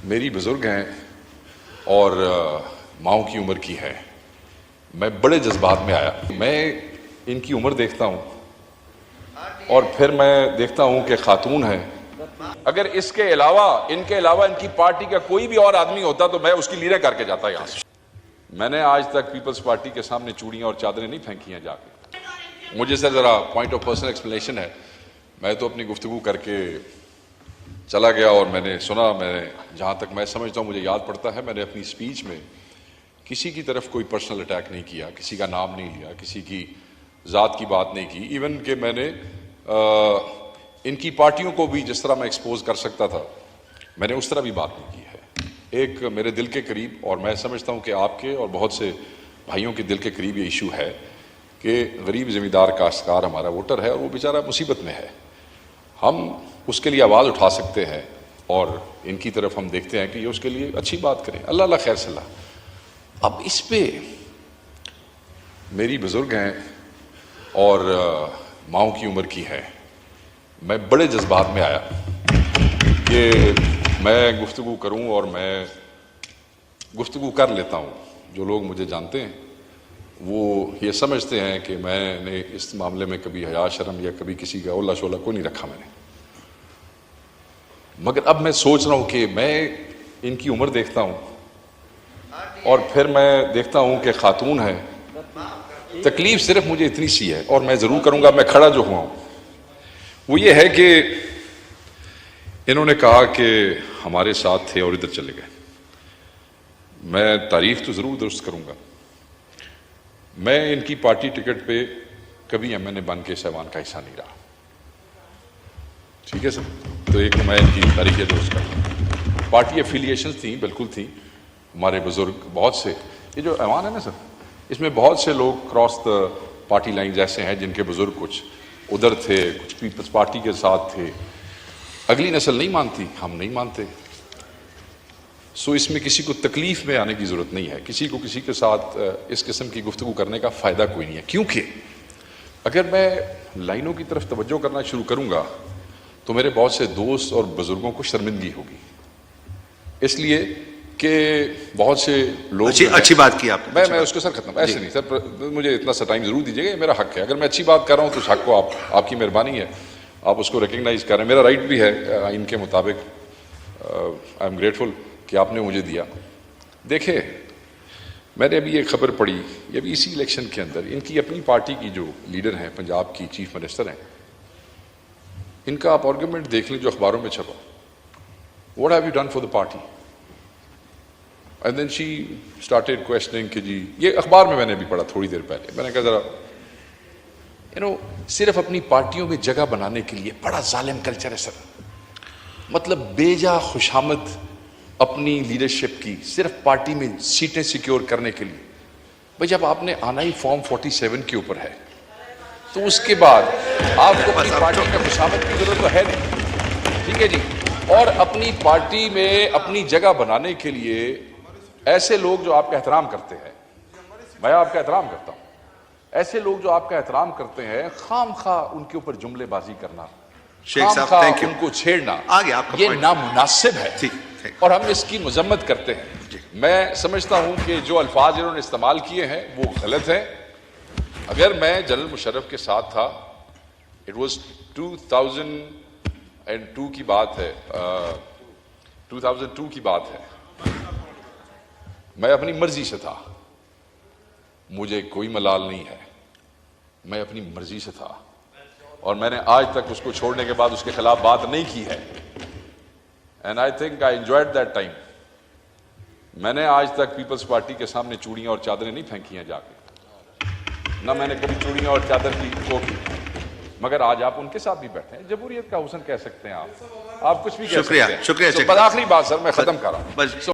میری بزرگ ہیں اور ماؤں کی عمر کی ہے. میں بڑے جذبات میں آیا. میں ان کی عمر دیکھتا ہوں اور پھر میں دیکھتا ہوں کہ خاتون ہے. اگر اس کے علاوہ ان کی پارٹی کا کوئی بھی اور آدمی ہوتا تو میں اس کی لیڈر کر کے جاتا یہاں سے. میں نے آج تک پیپلز پارٹی کے سامنے چوڑیاں اور چادریں نہیں پھینکی ہیں جا کے. مجھے سر ذرا پوائنٹ آف پرسنل ایکسپلینیشن ہے. میں تو اپنی گفتگو کر کے چلا گیا اور میں نے سنا. میں نے جہاں تک میں سمجھتا ہوں مجھے یاد پڑتا ہے میں نے اپنی سپیچ میں کسی کی طرف کوئی پرسنل اٹیک نہیں کیا, کسی کا نام نہیں لیا, کسی کی ذات کی بات نہیں کی. ایون کہ میں نے ان کی پارٹیوں کو بھی جس طرح میں ایکسپوز کر سکتا تھا میں نے اس طرح بھی بات نہیں کی ہے. ایک میرے دل کے قریب, اور میں سمجھتا ہوں کہ آپ کے اور بہت سے بھائیوں کے دل کے قریب یہ ایشو ہے کہ غریب زمیندار کاشتکار ہمارا ووٹر ہے اور وہ بیچارہ مصیبت میں ہے. ہم اس کے لیے آواز اٹھا سکتے ہیں اور ان کی طرف ہم دیکھتے ہیں کہ یہ اس کے لیے اچھی بات کریں. اللہ اللہ خیر صلاح. اب اس پہ میری بزرگ ہیں اور ماؤں کی عمر کی ہے. میں بڑے جذبات میں آیا کہ میں گفتگو کروں اور میں گفتگو کر لیتا ہوں. جو لوگ مجھے جانتے ہیں وہ یہ سمجھتے ہیں کہ میں نے اس معاملے میں کبھی حیا شرم یا کبھی کسی کا اولا شولا کو نہیں رکھا میں نے. مگر اب میں سوچ رہا ہوں کہ میں ان کی عمر دیکھتا ہوں اور پھر میں دیکھتا ہوں کہ خاتون ہے. تکلیف صرف مجھے اتنی سی ہے اور میں ضرور کروں گا. میں کھڑا جو ہوا ہوں وہ یہ ہے کہ انہوں نے کہا کہ ہمارے ساتھ تھے اور ادھر چلے گئے. میں تعریف تو ضرور درست کروں گا. میں ان کی پارٹی ٹکٹ پہ کبھی ایم این اے بن کے سیوان کا حصہ نہیں رہا. ٹھیک ہے سر. تو ایک میں ان کی تاریخ درست کروں. پارٹی افیلیشنز تھیں, بالکل تھیں. ہمارے بزرگ بہت سے, یہ جو ایوان ہے نا سر, اس میں بہت سے لوگ کراس دا پارٹی لائنز ایسے ہیں جن کے بزرگ کچھ ادھر تھے, کچھ پیپلز پارٹی کے ساتھ تھے. اگلی نسل نہیں مانتی, ہم نہیں مانتے. سو اس میں کسی کو تکلیف میں آنے کی ضرورت نہیں ہے. کسی کو کسی کے ساتھ اس قسم کی گفتگو کرنے کا فائدہ کوئی نہیں ہے. کیونکہ اگر میں لائنوں کی طرف توجہ کرنا شروع کروں گا تو میرے بہت سے دوست اور بزرگوں کو شرمندگی ہوگی. اس لیے کہ بہت سے لوگ اچھی بات کی آپ نے. میں اس کو سر ختم ایسے نہیں سر, مجھے اتنا سا ٹائم ضرور دیجیے گا, یہ میرا حق ہے. اگر میں اچھی بات کر رہا ہوں تو اس حق کو آپ کی مہربانی ہے, آپ اس کو ریکگنائز کر رہے ہیں. میرا رائٹ بھی ہے ان کے مطابق. آئی ایم گریٹفل کہ آپ نے مجھے دیا. دیکھیں, میں نے ابھی ایک خبر پڑھی, یہ ابھی اسی الیکشن کے اندر ان کی اپنی پارٹی کی جو لیڈر ہیں, پنجاب کی چیف منسٹر ہیں, ان کا آپ آرگومنٹ دیکھ لیں جو اخباروں میں چھپا. What have you done for the party? And then she started questioning کہ جی, یہ اخبار میں نے بھی پڑھا تھوڑی دیر پہلے. میں نے کہا ذرا صرف اپنی پارٹیوں میں جگہ بنانے کے لیے بڑا ظالم کلچر ہے سر. مطلب بے جا خوشامد اپنی لیڈرشپ کی صرف پارٹی میں سیٹیں سیکیور کرنے کے لیے. بھائی جب آپ نے آنا ہی فارم 47 کے اوپر ہے تو اس کے بعد آپ کو اپنی پارٹی میں خوشامد کی ضرورت تو ہے نہیں. ٹھیک ہے جی. اور اپنی پارٹی میں اپنی جگہ بنانے کے لیے ایسے لوگ جو آپ کا احترام کرتے ہیں, میں آپ کا احترام کرتا ہوں, ایسے لوگ جو آپ کا احترام کرتے ہیں, خام خواہ ان کے اوپر جملے بازی کرنا, خام خواہ ان کو چھیڑنا, یہ نامناسب ہے اور ہم اس کی مذمت کرتے ہیں. میں سمجھتا ہوں کہ جو الفاظ انہوں نے استعمال کیے ہیں وہ غلط ہیں. اگر میں جنرل مشرف کے ساتھ تھا, اٹ واز 2002 کی بات ہے, 2002 کی بات ہے, میں اپنی مرضی سے تھا, مجھے کوئی ملال نہیں ہے, میں اپنی مرضی سے تھا اور میں نے آج تک اس کو چھوڑنے کے بعد اس کے خلاف بات نہیں کی ہے. And I think I enjoyed that time. میں نے آج تک پیپلز پارٹی کے سامنے چوڑیاں اور چادریں نہیں پھینکی ہیں جا کے, نہ میں نے کبھی چوڑیاں اور چادر کی کو کی. مگر آج آپ ان کے ساتھ بھی بیٹھے ہیں. جمہوریت کا حسن کہہ سکتے ہیں آپ کچھ بھی کہہ سکتے ہیں. شکریہ. آخری بات سر, میں ختم کر رہا ہوں.